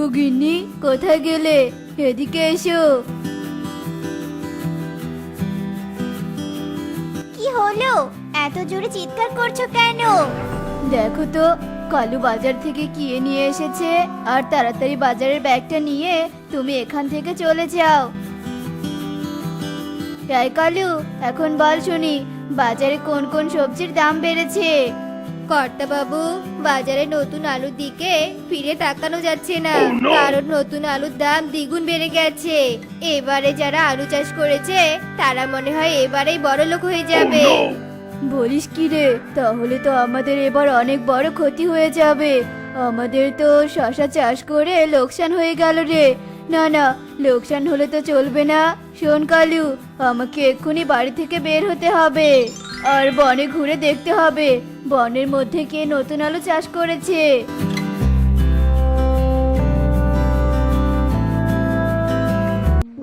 গো গিন্নি, কোথায় গেলে? এদিকে এসো। কি হলো? এত জোরে চিৎকার করছো কেন? দেখো তো, কালু বাজার থেকে কি নিয়ে এসেছে। আর তাড়াতাড়ি বাজারের ব্যাগটা নিয়ে তুমি এখান থেকে চলে যাও। তাই কালু, এখন বল শুনি, বাজারে কোন কোন সবজির দাম বেড়েছে? কর্তা বাবু, বাজারে নতুন আলুর দিকে ফিরে তাকানো যাচ্ছে না। কারণ নতুন আলুর দাম দ্বিগুণ বেড়ে গেছে। এবারে যারা আলু চাষ করেছে তারা মনে হয় এবারেই বড়লোক হয়ে যাবে। বলিস কি রে? তাহলে তো আমাদের এবার অনেক বড় ক্ষতি হয়ে যাবে। আমাদের তো শশা চাষ করে লোকসান হয়ে গেল রে। না না, লোকসান হলে তো চলবে না। শোন কালু, আমাকে এক্ষুনি বাড়ি থেকে বের হতে হবে আর বনে ঘুরে দেখতে হবে বনের মধ্যে কে নতুন আলু চাষ করেছে।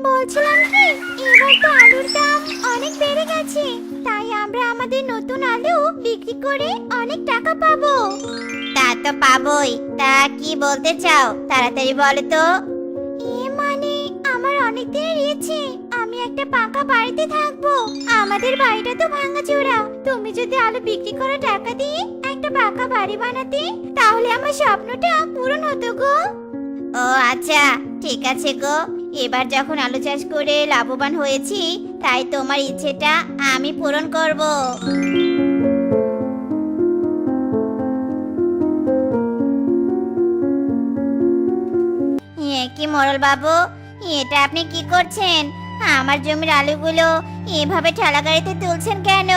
বলছিলাম কি, এবার তো আলুর দাম অনেক বেড়ে গেছে। তাই আমরা আমাদের নতুন আলু বিক্রি করে অনেক টাকা পাবো। তা তো পাবোই। তা কি বলতে চাও, তাড়াতাড়ি বলো তো। মানে আমার অনেক দিনের ইচ্ছে, আমি একটা পাকা বাড়িতে থাকবো। আমাদের বাড়িটা তো ভাঙাচোরা। তুমি যদি আলু বিক্রি করে টাকা দিয়ে একটা পাকা বাড়ি বানাতে, তাহলে আমার স্বপ্নটা পূরণ হতো গো। ও আচ্ছা, ঠিক আছে গো। এবার যখন আলু চাষ করে লাভবান হয়েছি, তাই তোমার ইচ্ছেটা আমি পূরণ করব। কি মোড়ল বাবু, এটা আপনি কি করছেন? আমার জমির আলুগুলো এভাবে ঠেলা গাড়িতে তুলছেন কেন?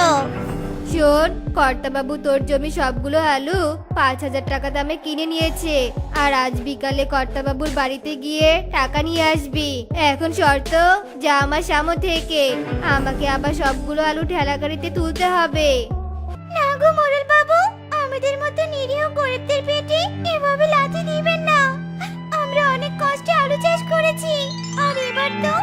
শোন কর্তাবাবু, তোর জমি সবগুলো আলু 5,000 টাকা দামে কিনে নিয়েছে। আর আজ বিকালে কর্তাবাবুর বাড়িতে গিয়ে টাকা নিয়ে আসবি। এখন শর্ত, যা আমার সামনে থেকে। আমাকে আবার সবগুলো আলু ঠেলা গাড়িতে তুলতে হবে। না গো মোড়ল বাবু, আমাদের মতো নিরীহ গরিবদের পেটে এভাবে লাথি দিবেন না। আমরা অনেক কষ্টে আলু চাষ করেছি, আর এবার তো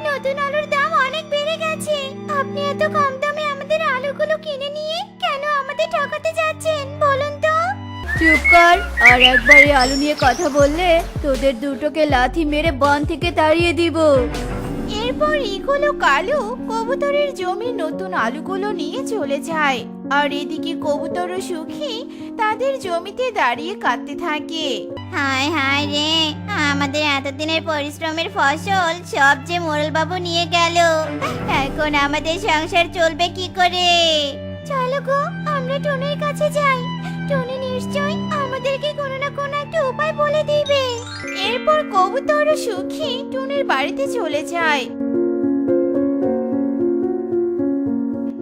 নতুন আলুর দাম অনেক বেড়ে গেছে। আপনি এত কম দামে আমাদের আলুগুলো কিনে নিয়ে কেন আমাদের ঠকাতে যাচ্ছেন বলুন তো? চুপ কর, আর একবার এই আলু নিয়ে কথা বললে তোদের দুটোকে লাথি মেরে বন থেকে তাড়িয়ে দিব। এরপর ইগল ও কালু কবুতরের জমির নতুন আলুগুলো নিয়ে চলে যায়। আর এদিকে কবুতর ও সুখী তাদের জমিতে দাঁড়িয়ে কাঁদতে থাকে। হায় হায় রে, আমাদের এতদিনের পরিশ্রমের ফসল সব যে মোড়ল বাবু নিয়ে গেল। এখন আমাদের সংসার চলবে কি করে? চলো গো, আমরা টুনির কাছে যাই। টুনি নিশ্চয়ই আমাদেরকে কোনো না কোনো একটা উপায় বলে দিবে। এরপর কবুতর ও সুখী টুনির বাড়িতে চলে যায়।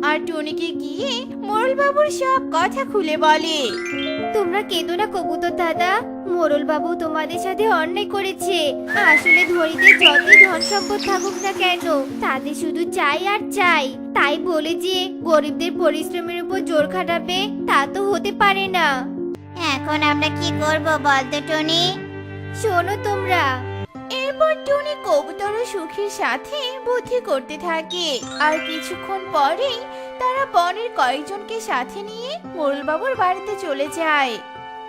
আর টুনিকে গিয়ে মোড়ল বাবুর সব কথা খুলে বলে। তোমরা কেঁদো না কবুতর দাদা, মোড়ল বাবু তোমাদের সাথে অন্যায় করেছে। আসলে ধনীদের যতই ধন সম্পদ থাকুক না কেন, তাদের শুধু চাই আর চাই। তাই বলে যে গরিবদের পরিশ্রমের উপর জোর খাটাবে, তা তো হতে পারে না। এখন আমরা কি করব বলতো টুনি? শোনো তোমরা, এরপর টুনি কবুতর ও সুখীর সাথে বুদ্ধি করতে থাকে। আর কিছুক্ষণ পরেই তারা বনের কয়েকজনকে সাথে নিয়ে মোড়ল বাবুর বাড়িতে চলে যায়।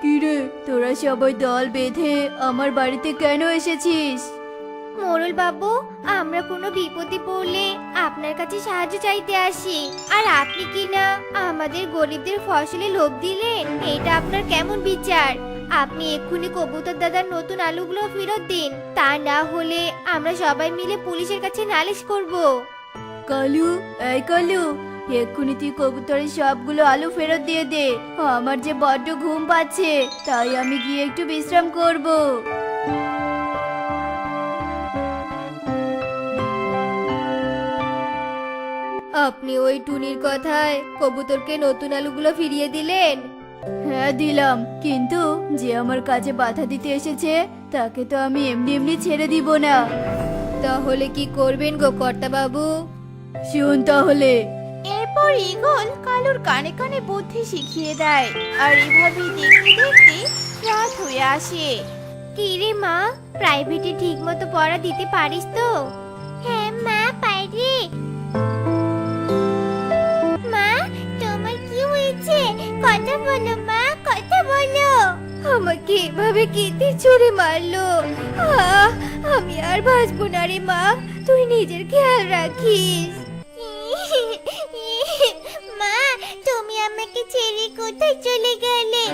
কিরে, তোরা সবাই দল বেঁধে আমার বাড়িতে কেন এসেছিস? মোড়ল বাবু, আমরা কোনো বিপদে পড়লে আপনার কাছে সাহায্য চাইতে আসি। আর আপনি কি না আমাদের গরিবদের ফসলে লোভ দিলেন? এটা আপনার কেমন বিচার? আপনি এক্ষুনি কবুতর দাদার নতুন আলুগুলো ফেরত দিন। তা না হলে আমরা সবাই মিলে পুলিশের কাছে নালিশ করব। কালু, এই কালু, এক্ষুনি তুই কবুতরের সবগুলো আলু ফেরত দিয়ে দে। আমার যে বড্ড ঘুম পাচ্ছে, তাই আমি গিয়ে একটু বিশ্রাম করব। আপনি ওই টুনির কথায় কবুতরকে নতুন আলুগুলো ফিরিয়ে দিলেন? হ্যাঁ দিলাম, কিন্তু যে আমার কাজে বাধা দিতে এসেছে তাকে তো আমি এমনি এমনি ছেড়ে দিব না। তাহলে কি করবেন গো কর্তা বাবু? শুন তাহলে। এরপর ইগল কালুর কানে কানে বুদ্ধি শিখিয়ে দেয়। আর এভাবেই দেখতে দেখতে রাত হয়ে আসে। কি রে মা, প্রাইভেটে ঠিক মতো পড়া দিতে পারিস তো? হ্যাঁ মা, পারি। মা, তোমার কি হয়েছে? কথা বলো মা, কথা বলো। আমার আমাকে এভাবে কেটে ছুঁড়ে মারলো। আহ, আমি আর বাঁচবো না রে মা, তুই নিজের খেয়াল রাখিস। মা, তুমি আমাকে ছেড়ে কোথায় চলে গেলে?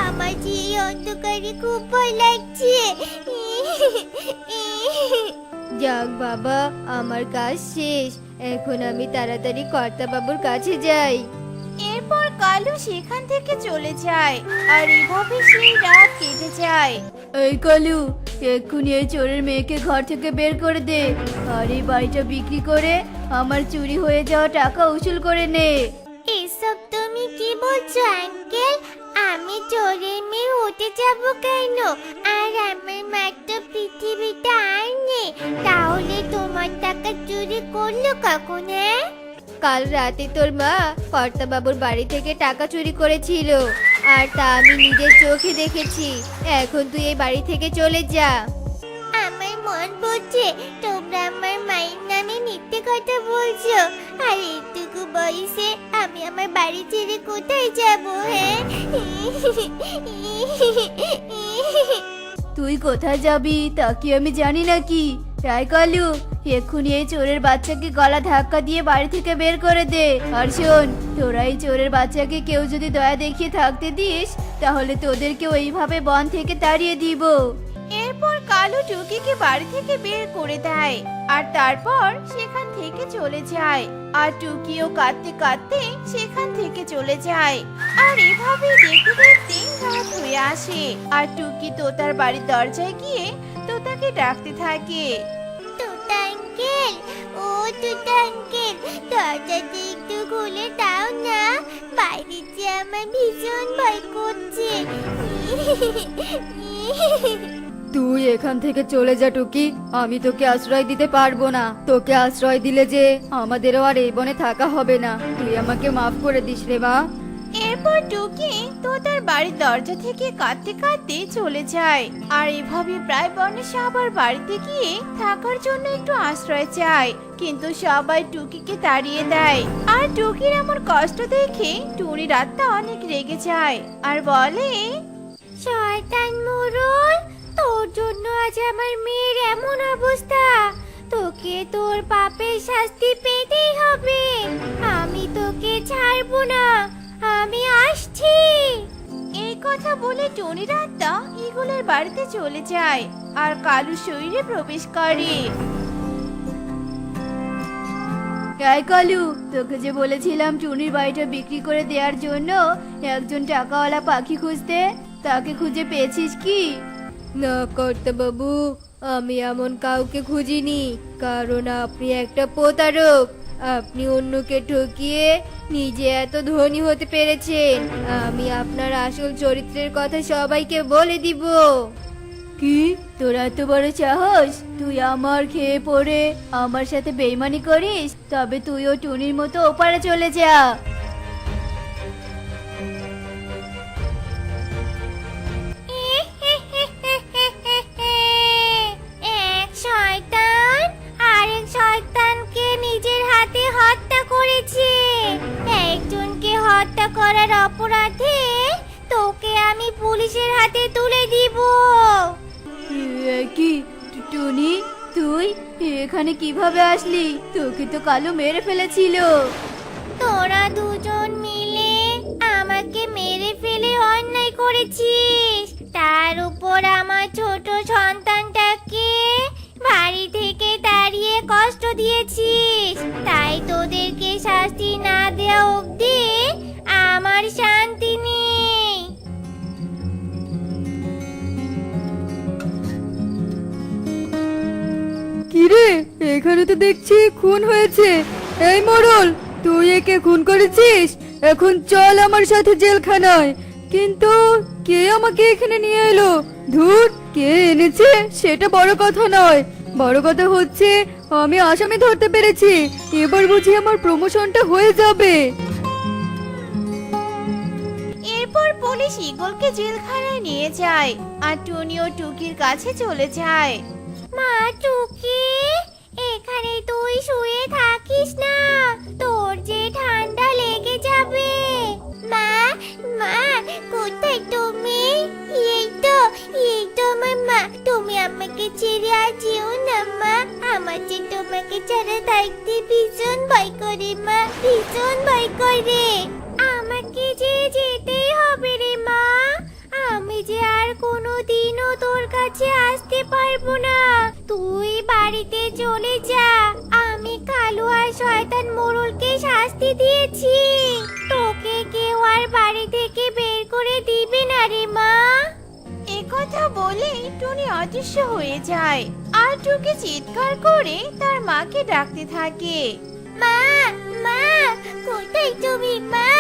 আমার যে এই অন্ধকারে খুব ভয় লাগছে। যাক বাবা, আমার কাজ শেষ, এখন আমি তাড়াতাড়ি কর্তা বাবুর কাছে যাই। এরপর কালু সেখান থেকে চলে যায় আর এভাবে সেই রাত কেটে যায়। এই কালু, এক্ষুনি এই চোরের মেয়েকে ঘর থেকে বের করে দে, আর এই বাড়িটা বিক্রি করে আমার চুরি হয়ে যাওয়া টাকা উসুল করে নে। এসব তুমি কি বলছো আঙ্কেল? আমি চোরের মেয়ে হতে যাব কেন? আর আমার মা তো পৃথিবীতে আর নেই, তাহলে তোমার টাকা চুরি করলো কখন? কাল রাতে তোর মা কর্তা বাবুর বাড়ি থেকে টাকা চুরি করেছিল, আর তা আমি নিজের চোখে দেখেছি। এখন তুই এই বাড়ি থেকে চলে যা। আমার মন বলছে তোমরা আমার মায়ের নামে মিথ্যে কথা বলছো, আর এইটুকু বয়সে আমি আমার বাড়ি ছেড়ে কোথায় যাব? হ্যাঁ, তুই কোথায় যাবি তা কি আমি জানি নাকি? তাই কালু, এক্ষুনি এই চোরের বাচ্চাকে গলা ধাক্কা দিয়ে বাড়ি থেকে বের করে দে। আর শোন, তোরা এই চোরের বাচ্চাকে কেউ যদি দয়া দেখিয়ে থাকতে দিস, তাহলে তোদেরকেও এইভাবে বন থেকে তাড়িয়ে দিব। এরপর কালু টুকিকে বাড়ি থেকে বের করে দেয় আর তারপর সেখান থেকে চলে যায়। আর টুকিও কাঁদতে কাঁদতে সেখান থেকে চলে যায়। আর এভাবে দেখতে দেখতে রাত হয়ে আসে আর টুকি তোতার বাড়ির দরজায় গিয়ে তোতাকে ডাকতে থাকে। তোতা আঙ্কেল, ও তোতা আঙ্কেল, দরজাটা একটু খুলে দাও না, বাইরেতে আমার ভীষণ ভয় করছে। তুই এখান থেকে চলে যা টুকি, আমি তোকে আশ্রয় দিতে পারবো না। তোকে আশ্রয় দিলে যে আমাদেরও আর এই বনে থাকা হবে না। তুই আমাকে মাফ করে দিস রে মা। এরপর টুকি তোতার বাড়ির দরজা থেকে কাঁদতে কাঁদতে চলে যায়। আর এভাবে প্রায় বনে সবার বাড়িতে গিয়ে থাকার জন্য একটু আশ্রয় চায়, কিন্তু সবাই টুকিকে তাড়িয়ে দেয়। আর টুকির এমন কষ্ট দেখে টুনির আত্মা অনেক রেগে যায় আর বলে, শয়তান মোড়ল, তোর জন্য আজ আমার মেয়ের এমন অবস্থা। তোকে তোর পাপের শাস্তি পেতেই হবে। আমি তোকে ছাড়বো না, আমি আসছি। এই কথা বলে টুনির আত্মা ইগলের বাড়িতে চলে যায় আর কালু শরীরে প্রবেশ করে। এই কালু, তোকে যে বলেছিলাম টুনির বাড়িটা বিক্রি করে দেওয়ার জন্য একজন টাকাওয়ালা পাখি খুঁজতে, তাকে খুঁজে পেয়েছিস কি? না কর্তা বাবু, আমি এমন কাউকে খুঁজিনি, কারণ আপনি একটা প্রতারক। আপনি অন্যকে ঠকিয়ে নিজে এত ধনী হতে পেরেছেন। আমি আপনার আসল চরিত্রের কথা সবাইকে বলে দিব। কি, তোর এত বড় সাহস? তুই আমার খেয়ে পড়ে আমার সাথে বেইমানি করিস? তবে তুইও টুনির মতো ওপারে চলে যা। এক শয়তান আরেক শয়তানকে নিজের হাতে হত্যা করেছে। একজনকে হত্যা করার অপরাধে তোকে আমি পুলিশের হাতে তুলে দিব। কি টুনি, তুই এখানে কিভাবে আসলি? তোকে তো কালো মেরে ফেলেছিল। তোরা দুজন মিলে আমাকে মেরে ফেলে অন্যায় করেছিস, তার উপর আমার ছোট সন্তানটাকে বাড়ি থেকে তাড়িয়ে কষ্ট দিয়েছিস। তাই তোদেরকে শাস্তি না দেওয়া অবধি আমার শান্তি নেই। কিরে, এখানে তো দেখছি খুন হয়েছে। এই মোড়ল, তুই একে খুন করেছিস? এখন চল আমার সাথে জেলখানায়। কিন্তু কে আমাকে এখানে নিয়ে এলো? ধুর, কে এনেছে সেটা বড় কথা নয়, বড় কথা হচ্ছে আমি আসামি ধরতে পেরেছি। এবার বুঝি আমার প্রমোশনটা হয়ে যাবে। এরপর পুলিশ ইগলকে জেলখানায় নিয়ে যায় আর টুনি ও টুকির কাছে চলে যায়। মা টুকি, এখানে তুই শুয়ে থাকিস না, তোর যে ঠান্ডা লেগে যাবে। মা, মা, কোথায় তুমি? এই তো বাড়িতে চলে যা। আমি কালু আর শয়তান মোড়লকে শাস্তি দিয়েছি। তোকে কেউ আর বাড়ি থেকে বের করে দিবে না রে মা। একথা বলে টুনি অদৃশ্য হয়ে যায় আর টুকি চিৎকার করে তার মাকে ডাকতে থাকে। মা, মা, কোথায় তুমি মা?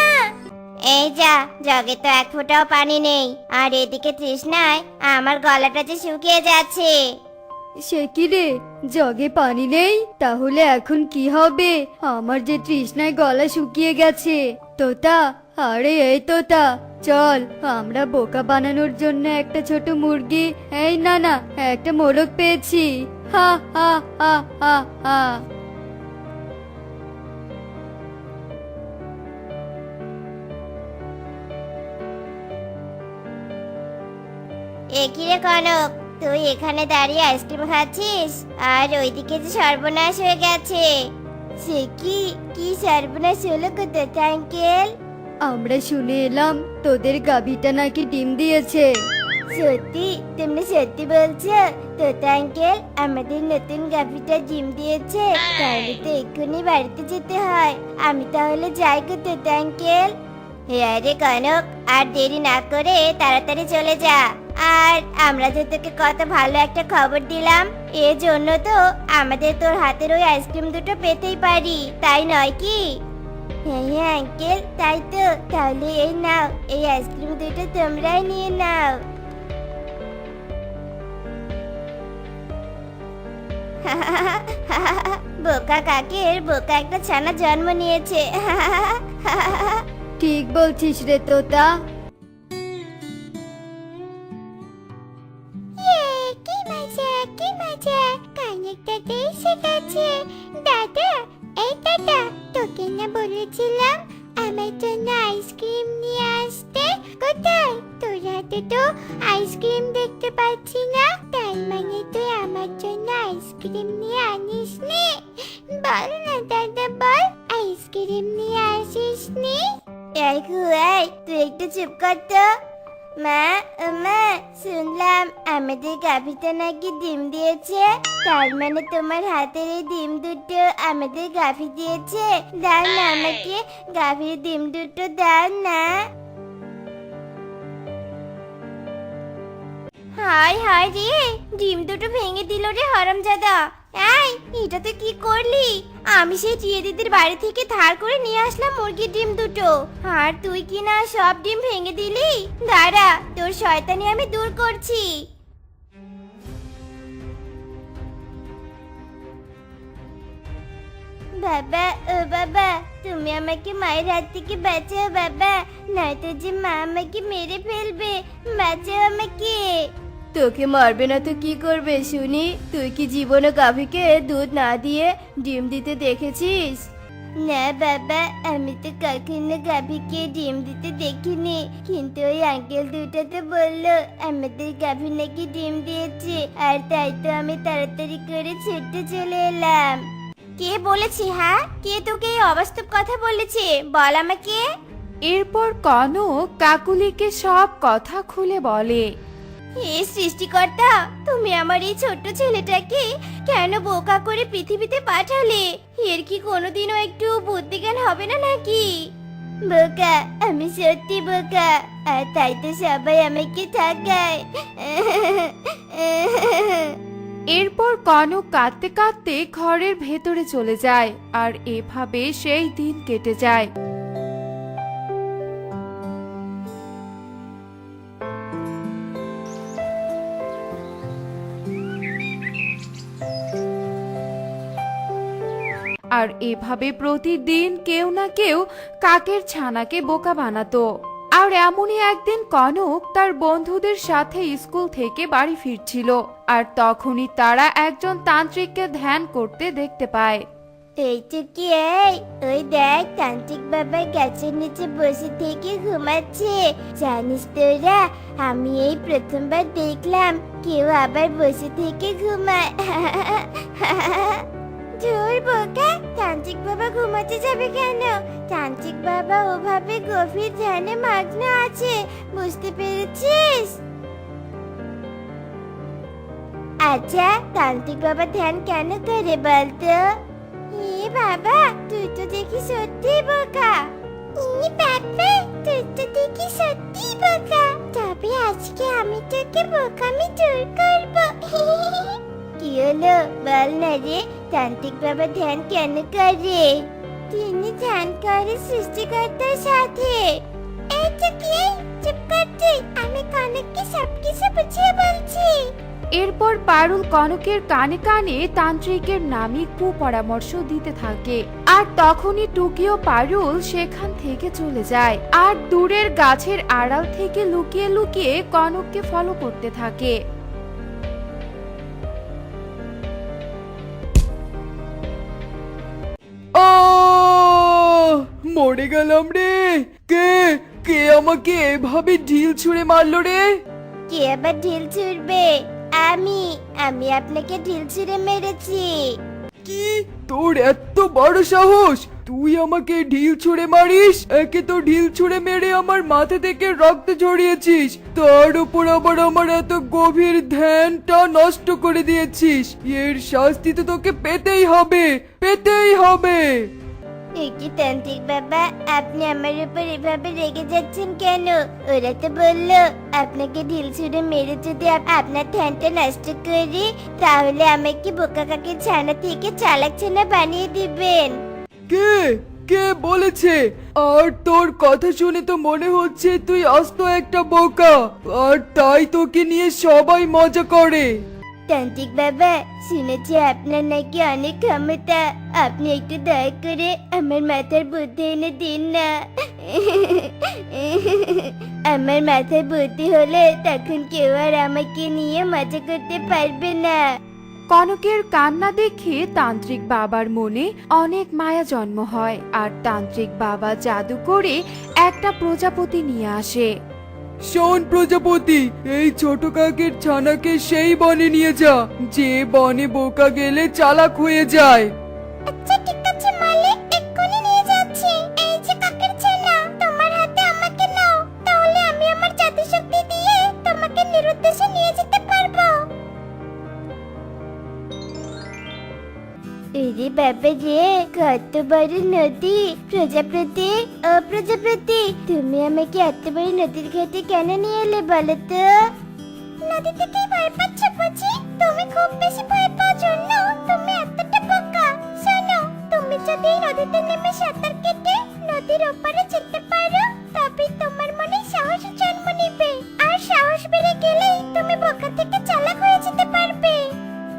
এই যা, জগে তো এক ফোঁটাও পানি নেই, আর এদিকে তৃষ্ণায় আমার গলাটা যে শুকিয়ে যাচ্ছে। সে কি রে, জগে পানি নেই? তাহলে এখন কি হবে? আমার যে তৃষ্ণায় গলা শুকিয়ে গেছে। তোতা, আরে এই তোতা, চল আমরা বোকা বানানোর জন্য একটা ছোট মুরগি, এই না না একটা মোরগ পেয়েছি। হা হা হা হা হা। একি রে কনক, তুই এখানে দাঁড়িয়ে আইসক্রিম খাচ্ছিস, আর ওইদিকে যে সর্বনাশ হয়ে গেছে। সে কি, কি সর্বনাশ হলো গো তোতা আঙ্কেল? আমরা শুনে এলাম তোদের গাভীটা নাকি ডিম দিয়েছে। সত্যি? তুমি সত্যি বলছো? তোতা আঙ্কেল, আমাদের নতুন গাভীটা ডিম দিয়েছে। তাহলে তো এক্ষুনি বাড়িতে যেতে হয়। আমি তাহলে যাই গো তোতা আঙ্কেল। হ্যাঁ রে কনক, আর দেরি না করে তাড়াতাড়ি চলে যা। আর আমরা যে তোকে কত ভালো একটা খবর দিলাম, এর জন্য তো আমাদের তোর হাতের ওই আইসক্রিম দুটো পেতেই পারি, তাই নয় কি? হ্যাঁ হ্যাঁ আঙ্কেল, তাই তো। তাহলে এই নাও, এই আইসক্রিম দুটো তোমরাই নিয়ে নাও। বোকা কাকের বোকা একটা ছানা জন্ম নিয়েছে। ঠিক বলছিস রে তোতা। কি মজা, কি মজা, কানেরটাতে এসে গেছে। দাদা, এই দাদা, তোকে না বলেছিলাম আমার জন্য আইসক্রিম নিয়ে আসতে? কোথায়? তোর হাতে তো আইসক্রিম দেখতে পাচ্ছি না। তার মানে তুই আমার জন্য আইসক্রিম নিয়ে আনিসনি? বল না দাদা, বল, আইসক্রিম নিয়ে আসিসনি? এই খুয়াই, তুই একটু চুপ কর তো। মা, ও মা, শুনলাম আমাদের গাভীটা নাকি ডিম দিয়েছে। তার মানে তোমার হাতের এই ডিম দুটো আমাদের গাভী দিয়েছে। দাও না আমাকে গাভীর ডিম দুটো, দাও না। হায় হায় রে, ডিম দুটো ভেঙে দিল রে হারামজাদা। এই, এটা তুই কি করলি? আমি সেই টিয়ে দিদির বাড়ি থেকে ধার করে নিয়ে আসলাম মুরগির ডিম দুটো, আর তুই কি না সব ডিম ভেঙে দিলি? দাঁড়া, তোর শয়তানি আমি দূর করছি। বাবা, ও বাবা, তুমি আমাকে মায়ের হাত থেকে বাঁচাও বাবা, নয়তো যে মা আমাকে মেরে ফেলবে। বাঁচাও আমাকে। তোকে মারবে না তো কি করবে শুনি? তুই কি জীবনে গাভীকে দুধ না দিয়ে ডিম দিতে দেখেছিস? না বাবা, আমি তো কখনো গাভীকে ডিম দিতে দেখিনি, কিন্তু ওই আঙ্কেল দুটো তো বললো আমাদের গাভী নাকি ডিম দিয়েছে, আর তাই তো আমি তাড়াতাড়ি করে ছুটে চলে এলাম। কে বলেছে? হ্যাঁ, কে তোকে এই অবাস্তব কথা বলেছে? বল আমাকে। এরপর কনক কাকুলিকে সব কথা খুলে বলে। হে সৃষ্টিকর্তা, তুমি আমার এই ছোট্ট ছেলেটাকে কেন বোকা করে পৃথিবীতে পাঠালে? এর কি কোনোদিনও একটু বুদ্ধিজ্ঞান হবে না নাকি? বোকা, আমি সত্যি বোকা, আর তাই তো সবাই আমাকে ঠকায়। এরপর কনক কাঁদতে কাঁদতে ঘরের ভেতরে চলে যায়, আর এভাবে সেই দিন কেটে যায়। আর এভাবে প্রতিদিন কেউ না কেউ কাকের ছানাকে বোকা বানাতো। আর এমনই একদিন কনক তার বন্ধুদের সাথে স্কুল থেকে বাড়ি ফিরছিল, আর তখনই তারা একজন তান্ত্রিককে ধ্যান করতে দেখতে পায়। এই টুকি, এই, ওই দেখ, তান্ত্রিক বাবা গাছের নিচে বসে থেকে ঘুমাচ্ছে। জানিস তোরা, আমি এই প্রথমবার দেখলাম কেউ আবার বসে থেকে ঘুমায়। ধুর বোকা, তান্ত্রিক বাবা ঘুমাতে যাবে কেন? তান্ত্রিক বাবা ওভাবে গভীর ধ্যানে মগ্ন আছে, বুঝতে পেরেছিস? আচ্ছা তান্ত্রিক বাবা ধ্যান কেন করে বলতো? বাবা তুই তো দেখি সত্যি বোকা। বাবা তুই তো দেখি সত্যি বোকা। তবে আজকে আমি তোকে বোকামি দূর করব। কি হলো বল না রে, তান্ত্রিক বাবা ধ্যান কেন করে? তিনি ধ্যান করে সৃষ্টিকর্তার সাথে। এই তো কি, চুপ কর তুই, আমি কনককে সবকিছু বুঝিয়ে বলছি। এরপর পারুল কনকের কানে কানে তান্ত্রিকের নামে কুপরামর্শ দিতে থাকে। আর তখনই টুকি ও পারুল সেখান থেকে চলে যায় আর দূরের গাছের আড়াল থেকে লুকিয়ে লুকিয়ে কনককে ফলো করতে থাকে। মরে গেলাম রে। কে কে আমাকে এভাবে ঢিল ছুঁড়ে মারলো রে? কে আবার ঢিল ছুড়বে? আমি আমি আপনাকে ঢিল ছুঁড়ে মেরেছি। কি তোর এত বড় সাহস? তুই আমাকে ঢিল ছুঁড়ে মারিস? একে তো ঢিল ছুঁড়ে মেরে আমার মাথা থেকে রক্ত ঝরিয়েছিস, তার উপর আবার আমার এত গভীর ধ্যানটা নষ্ট করে দিয়েছিস। এর শাস্তি তো তোকে পেতেই হবে, পেতেই হবে। কি তান্ত্রিক বাবা, আপনি আমার উপর এভাবে রেগে যাচ্ছেন কেন? ওরা তো বললো আপনাকে ঢিল ছুঁড়ে মেরে যদি আপনার ধ্যানটা নষ্ট করি তাহলে আমাকে বোকা কাকের ছানা থেকে চালাক ছানা বানিয়ে দিবেন। কে কে বলেছে? আর তোর কথা শুনে তো মনে হচ্ছে তুই আস্ত একটা বোকা, আর তাই তোকে নিয়ে সবাই মজা করে। তান্ত্রিক বাবা, শুনেছি আপনার নাকি অনেক ক্ষমতা। আপনি একটু দয়া করে আমার মাথার বুদ্ধি এনে দিন না। আমার মাথায় বুদ্ধি হলে তখন কেউ আর আমাকে নিয়ে মজা করতে পারবে না। কনকের কান্না দেখে তান্ত্রিক বাবার মনে অনেক মায়া জন্ম হয় আর তান্ত্রিক বাবা জাদু করে একটা প্রজাপতি নিয়ে আসে। শোন প্রজাপতি, এই ছোট কাকের ছানাকে সেই বনে নিয়ে যা যে বনে বোকা গেলে চালাক হয়ে যায়। আচ্ছা ঠিক আছে মালিক, এক্ষুনি নিয়ে যাচ্ছি। এই যে কাকের ছানা, তোমার হাতে আমাকে নাও, তাহলে আমি আমার জাদু শক্তি দিয়ে তোমাকে নিরুদ্দেশে নিয়ে যেতে পারবো। এরে বাবা রে, কত বড় নদী! প্রজাপতি, ও প্রজাপতি, তুমি আমাকে এত বড় নদীর ঘাটে কেন নিয়ে এলে বলো তো? নদী থেকে ভয় পাচ্ছ বুঝি? তুমি খুব বেশি ভয় পাওয়ার জন্য তুমি এতটা বোকা। শোনো, তুমি যদি এই নদীতে নেমে সাঁতার কেটে নদীর ওপারে যেতে পারো তবে তোমার মনে সাহস জন্ম নেবে, আর সাহস বেড়ে গেলেই তুমি বোকা থেকে চালাক হয়ে যেতে পারবে।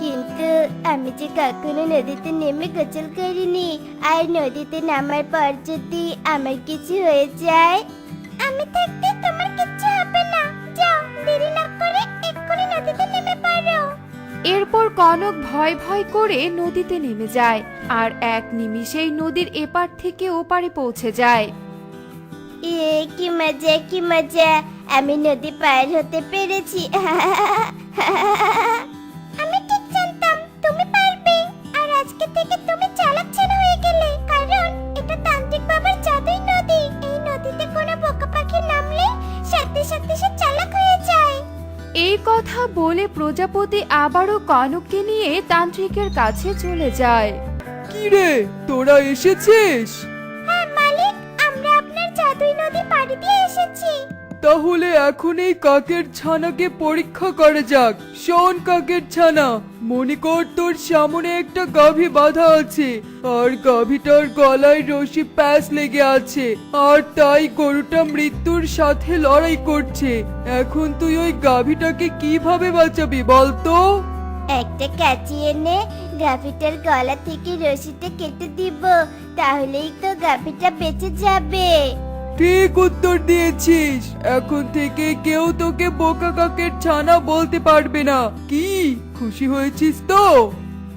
কিন্তু আমি যে কখনো নদীতে নেমে গোসল করিনি, আর নদীতে নামার পর যদি আমার কিছু হয়ে যায়? আমি থাকতে তোমার কিচ্ছু হবে না। যাও, দেরি না করে এক্ষুনি নদীতে নেমে পড়ো। এরপর কনক ভয় ভয় করে নদীতে নেমে যায় আর এক নিমিষেই নদীর এপার থেকে ওপারে পৌঁছে যায়। কি মজা, কি মজা! আমি নদী পার হতে পেরেছি। আমি ঠিক জানতাম তুমি পারবে, আর আজকে থেকে তুমি চালাক ছানা হয়ে গেলে, কারণ এটা তান্ত্রিক বাবার জাদুই নদী। এই নদীতে কোনো বোকা পাখি নামলে সাথে সাথে সে চালাক হয়ে যায়। এই কথা বলে প্রজাপতি আবারও কনককে নিয়ে তান্ত্রিকের কাছে চলে যায়। কি রে, তোরা এসেছিস? হ্যাঁ মালিক, আমরা আপনার জাদুই নদী পাড়ি দিয়ে এসেছি। তাহলে এখন এই কাকের ছানাকে পরীক্ষা করা যাক। শোন কাকের ছানা, মনে কর তোর সামনে একটা গাভী বাঁধা আছে, আর গাভীটার গলায় রশি প্যাঁচ লেগে আছে, আর তাই গরুটা মৃত্যুর সাথে লড়াই করছে। এখন তুই ওই গাভীটাকে কিভাবে বাঁচাবি বলতো? একটা কাঁচি এনে গাভীটার গলা থেকে রশিটা কেটে দিব, তাহলেই তো গাভীটা বেঁচে যাবে। ঠিক উত্তর দিয়েছিস। এখন থেকে কেউ তোকে বোকা কাকের ছানা বলতে পারবে না। কি খুশি হয়েছিস তো?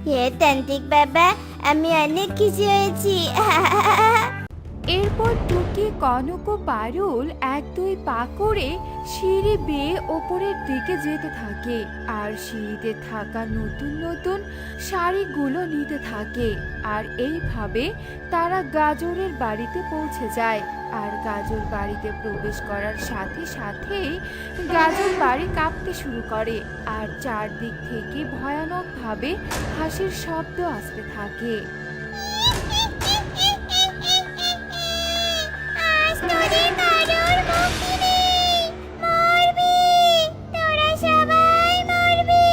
হে তান্ত্রিক বাবা, আমি অনেক খুশি হয়েছি। এরপর টুকি, কনক ও পারুল এক দুই পা করে সিঁড়ি বেয়ে ওপরের দিকে যেতে থাকে আর সিঁড়িতে থাকা নতুন নতুন শাড়িগুলো নিতে থাকে। আর এইভাবে তারা গাজরের বাড়িতে পৌঁছে যায়। আর গাজর বাড়িতে প্রবেশ করার সাথে সাথেই গাজর বাড়ি কাঁপতে শুরু করে আর চারদিক থেকে ভয়ানকভাবে হাসির শব্দ আসতে থাকে। আজ তোদের কারোর মুক্তি নেই, মরবি, তোরা সবাই মরবি।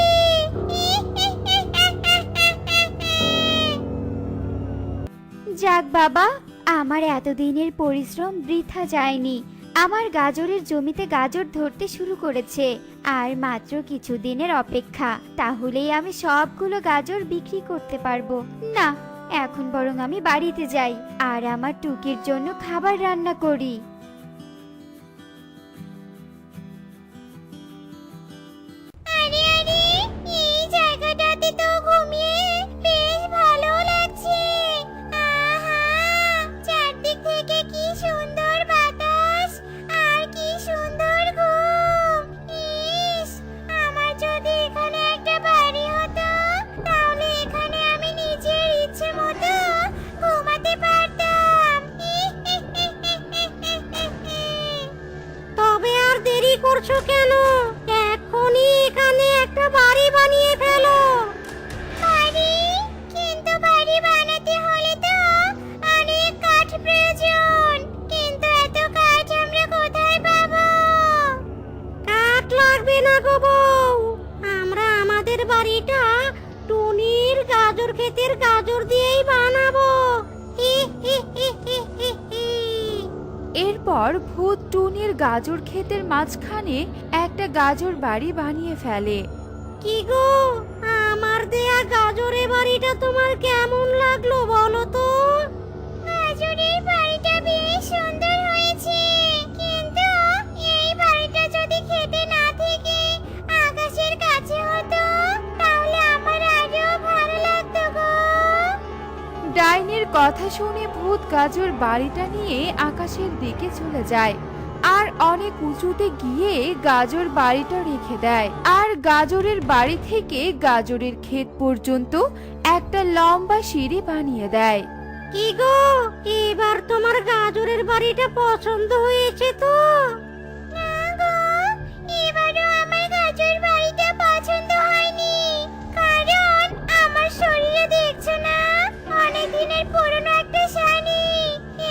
যাক বাবা, আমার এতদিনের পরিশ্রম বৃথা যায়নি। আমার গাজরের জমিতে গাজর ধরতে শুরু করেছে, আর মাত্র কিছুদিনের অপেক্ষা, তাহলেই আমি সবগুলো গাজর বিক্রি করতে পারবো। না, এখন বরং আমি বাড়িতে যাই আর আমার টুকির জন্য খাবার রান্না করি। আরে আরে, এই জায়গাটাতে তো ঘুমিয়ে বেশ ভালো লাগছে। আহা, চারদিক থেকে কি সুন্দর বাতাস আর কি সুন্দর ঘুম। ইস, আমার যদি এখানে একটা বাড়ি হতো, তাহলে এখানে আমি নিজের ইচ্ছে মতো ঘুমাতে পারতাম। তবে আর দেরি করছো কেন? এখনই এখানে একটা বাড়ি বানিয়ে ফেলো। বাড়ি? কিন্তু বাড়ি বানাতে হলে তো অনেক কাঠ প্রয়োজন। কিন্তু এত কাঠ আমরা কোথায় পাবো? কাঠ লাগবে না গো বউ, আমরা আমাদের বাড়িটা টুনির গাজর ক্ষেতের গাজর দিয়েই বানাবো। এরপর ভূত টুনির গাজর ক্ষেতের মাঝখানে একটা গাজর বাড়ি বানিয়ে ফেলে। কি গো, আমার দেয়া গাজরের বাড়িটা তোমার কেমন লাগলো বলো তো? গাজরের বাড়িটা বেশ সুন্দর হয়েছে, কিন্তু এই বাড়িটা যদি খেতে না থেকে আকাশের কাছে হতো, তাহলে আমার আরো ভালো লাগতো গো। ডাইনির কথা শুনে ভূত গাজর বাড়িটা নিয়ে আকাশের দিকে চলে যায় আর অনেক উঁচুতে গিয়ে গাজর বাড়িটা রেখে দেয়। আর গাজরের বাড়ি থেকে গাজরের ক্ষেত পর্যন্ত একটা লম্বা সিঁড়ি বানিয়ে দেয়। কি গো, এবার তোমার গাজরের বাড়িটা পছন্দ হয়েছে তো? না গো, এবারও আমার গাজর বাড়িটা পছন্দ হয়নি। কারণ আমার শরীরে দেখছো না, অনেক দিনের পুরনো একটা শাড়ি।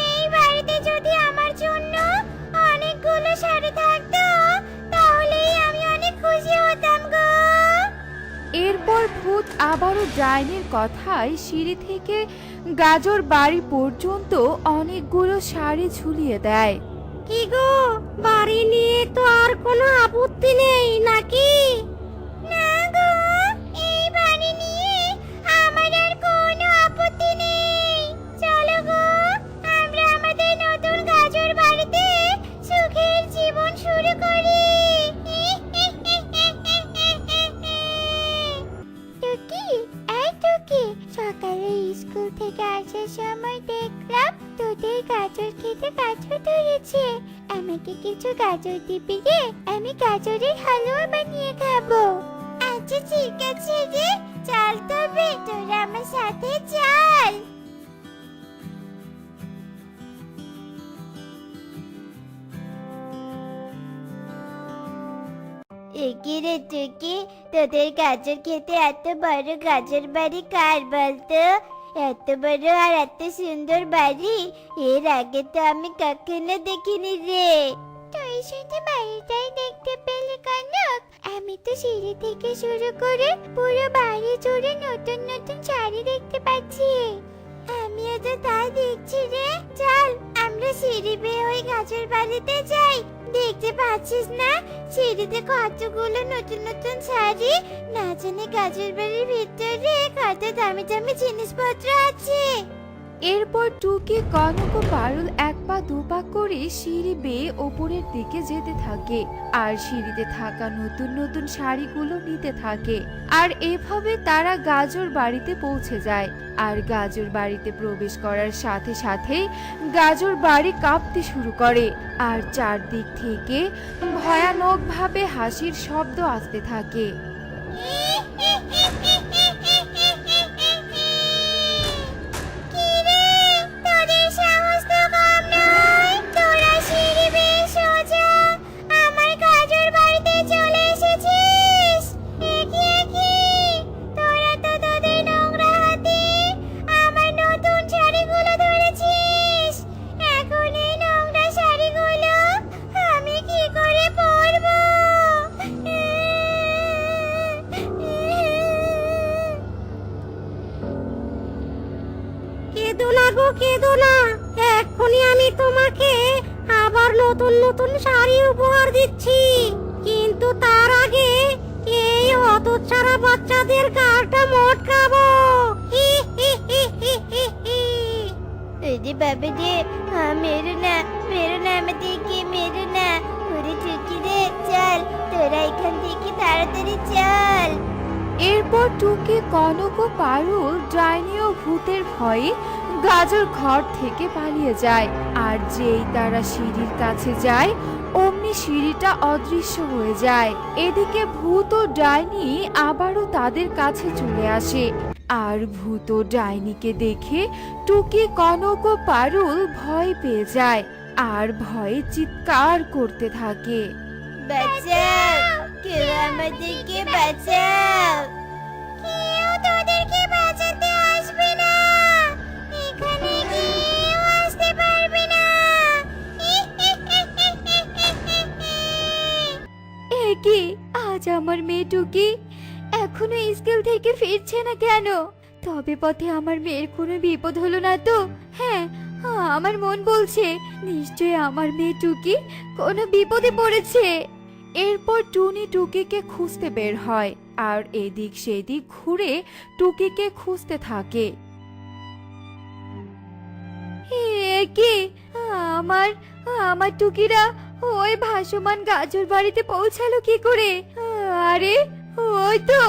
এই বাড়িতে যদি আমার জন্য অনেকগুলো শাড়ি থাকতো, তাহলেই আমি অনেক খুশি হতাম গো। এরপর ভূত আবারও ডাইনির কথায় সিঁড়ি থেকে গাজর বাড়ি পর্যন্ত অনেকগুলো শাড়ি ঝুলিয়ে দেয়। কি গো, বাড়ি নিয়ে তো আর কোনো আপত্তি নেই নাকি? না গো, এই বাড়ি নিয়ে আমার আর কোনো আপত্তি নেই। চলো গো, আমরা আমাদের নতুন গাজর বাড়িতে সুখের জীবন শুরু করি। টুকি, এই টুকি, সকালে স্কুল থেকে আসার সময় দেখলাম তোদের গাজর খেতে গাজর ধরেছে। আমাকে কিছু গাজর দিবি রে, আমি গাজরের হালুয়া বানিয়ে খাবো। আচ্ছা ঠিক আছে রে, চল তবে তোরা আমার সাথে চল। একি রে টুকি, তোদের গাজর খেতে এত বড় গাজর বাড়ি কার বলতো? এত বড় আর এত সুন্দর বাড়ি এর আগে তো আমি কখনো দেখিনি রে। তুই শুধু বাড়িটাই দেখতে পেলি কনক? আমি তো সিঁড়ি থেকে শুরু করে পুরো বাড়ি জুড়ে নতুন নতুন শাড়ি দেখতে পাচ্ছি। আমিও তো তাই দেখছি রে। চল আমরা সিঁড়ি বেয়ে ওই গাছের বাড়িতে যাই। দেখতে পাচ্ছিস না সিঁড়িতে কতগুলো নতুন নতুন শাড়ি? না জানি গাছের বাড়ির ভিতরে কত দামি দামি জিনিসপত্র আছে। এরপর টুকি, কনক ও পারুল এক পা দু পা করে সিঁড়ি বেয়ে ওপরের দিকে যেতে থাকে আর সিঁড়িতে থাকা নতুন নতুন শাড়িগুলো নিতে থাকে। আর এভাবে তারা গাজর বাড়িতে পৌঁছে যায়। আর গাজর বাড়িতে প্রবেশ করার সাথে সাথেই গাজর বাড়ি কাঁপতে শুরু করে আর চারদিক থেকে ভয়ানকভাবে হাসির শব্দ আসতে থাকে। তোদের সাহস তো কম নয়, নতুন শাড়ি উপহার দিচ্ছি, কিন্তু তার আগে এই হতচ্ছাড়া বাচ্চাদের গালটা মটকাবো। अरे बाबा रे, हाँ मेरे ना আমাদেরকে মেরো না। ওরে টুকি রে, চল তোরা এখান থেকে তাড়াতাড়ি চল। এরপর টুকি, কনক ও পারুল ডাইনি ও ভূতের ভয়ে গাজর ঘর থেকে পালিয়ে যায়। আর যেই তারা সিঁড়ির কাছে যায় অমনি সিঁড়িটা অদৃশ্য হয়ে যায়। এদিকে ভূত ও ডাইনি আবারও তাদের কাছে চলে আসে। আর ভূত ও ডাইনিকে দেখে টুকি, কনক ও পারুল ভয় পেয়ে যায় আর ভয়ে চিৎকার করতে থাকে। বাঁচাও, কেউ আমাদেরকে বাঁচাও। কেউ তোদেরকে বাঁচাতে আসবে না, এখানে কেউ আসতে পারবে না। এ কি, আজ আমার মেয়ে টুকি এখনো স্কুল থেকে ফিরছে না কেন? তবে পথে আমার মেয়ের কোনো বিপদ হলো না তো? হ্যাঁ, আমার মন বলছে নিশ্চয়ই আমার মেয়ে টুকি কোনো বিপদে পড়েছে। এরপর টুনি টুকিকে খুঁজতে বের হয় আর এদিক সেদিক ঘুরে টুকিকে খুঁজতে থাকে। এ কি, আমার আমার টুকিরা ওই ভাসমান গাজর বাড়িতে পৌঁছালো কি করে? আরে ওই তো,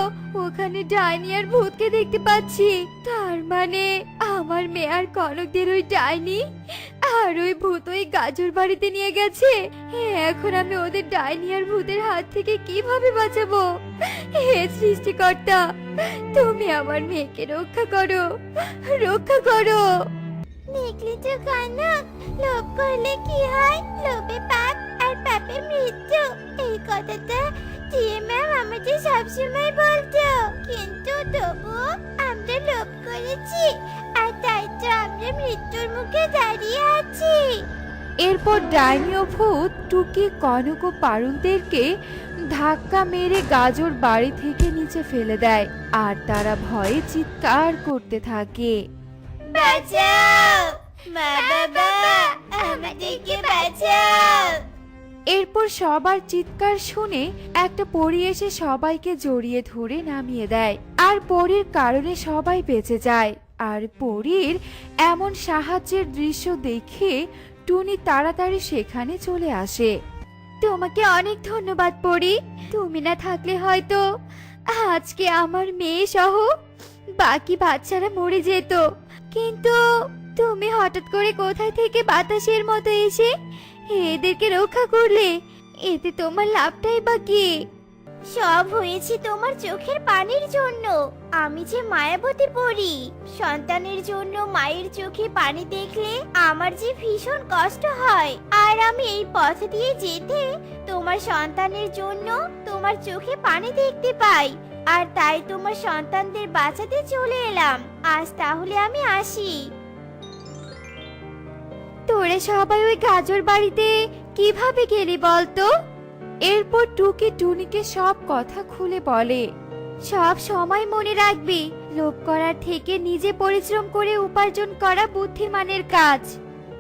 ওখানে ডাইনি আর ভূতকে দেখতে পাচ্ছি। তার মানে আমার মেয়ে আর কনকদের ওই ডাইনি আর ওই ভূত ওই গাজর বাড়িতে নিয়ে গেছে। এখন আমি ওদের ডাইনি আর ভূতের হাত থেকে কিভাবে বাঁচাবো? হে সৃষ্টিকর্তা, তুমি আমার মেয়েকে রক্ষা করো, রক্ষা করো। দেখলি তো কনক, লোভ করলে কি হয়? লোভে পাপ আর পাপে মৃত্যু, এই কথাটা টিএ ম্যাম আমাদের সবসময় বলতো। কিন্তু তবু আমরা লোভ করেছি, আর তাই তো আমরা মৃত্যুর মুখে দাঁড়িয়ে আছি। এরপর ডাইনি ও ভূত টুকি, কনক ও পারুলদেরকে ধাক্কা মেরে গাজর বাড়ি থেকে নিচে ফেলে দেয় আর তারা ভয়ে চিৎকার করতে থাকে। বাঁচাও, মা বাবা, আমাদেরকে বাঁচাও। এরপর সবার চিৎকার শুনে একটা পরী এসে সবাইকে জড়িয়ে ধরে নামিয়ে দেয় আর পরীর কারণে সবাই বেঁচে যায়। আর পরীর এমন সাহায্যের দৃশ্য দেখে টুনি তাড়াতাড়ি সেখানে চলে আসে। তোমাকে অনেক ধন্যবাদ পরি, তুমি না থাকলে হয়তো আজকে আমার মেয়ে সহ বাকি বাচ্চারা মরে যেত। কিন্তু তুমি হঠাৎ করে কোথায় থেকে বাতাসের মতো এসে এদেরকে রক্ষা করলে, এতে তোমার লাভটাই বা কি? সব হয়েছে তোমার চোখের পানির জন্য। আমি যে মায়াবতী পড়ি, সন্তানের জন্য মায়ের চোখে পানি দেখলে আমার যে ভীষণ কষ্ট হয়। আর আমি এই পথ দিয়ে যেতে তোমার সন্তানের জন্য তোমার চোখে পানি দেখতে পাই, আর তাই তোমার সন্তানদের বাঁচাতে চলে এলাম। আজ তাহলে আমি আসি। তোরা সবাই ওই গাজর বাড়িতে কিভাবে গেলি বলতো? এরপর টুকি টুনিকে সব কথা খুলে বলে। সব সময় মনে রাখবি, লোভ করার থেকে নিজে পরিশ্রম করে উপার্জন করা বুদ্ধিমানের কাজ।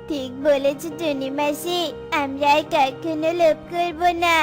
ঠিক বলেছ টুনি মাসি, আমরা আর কখনো লোভ করবো না।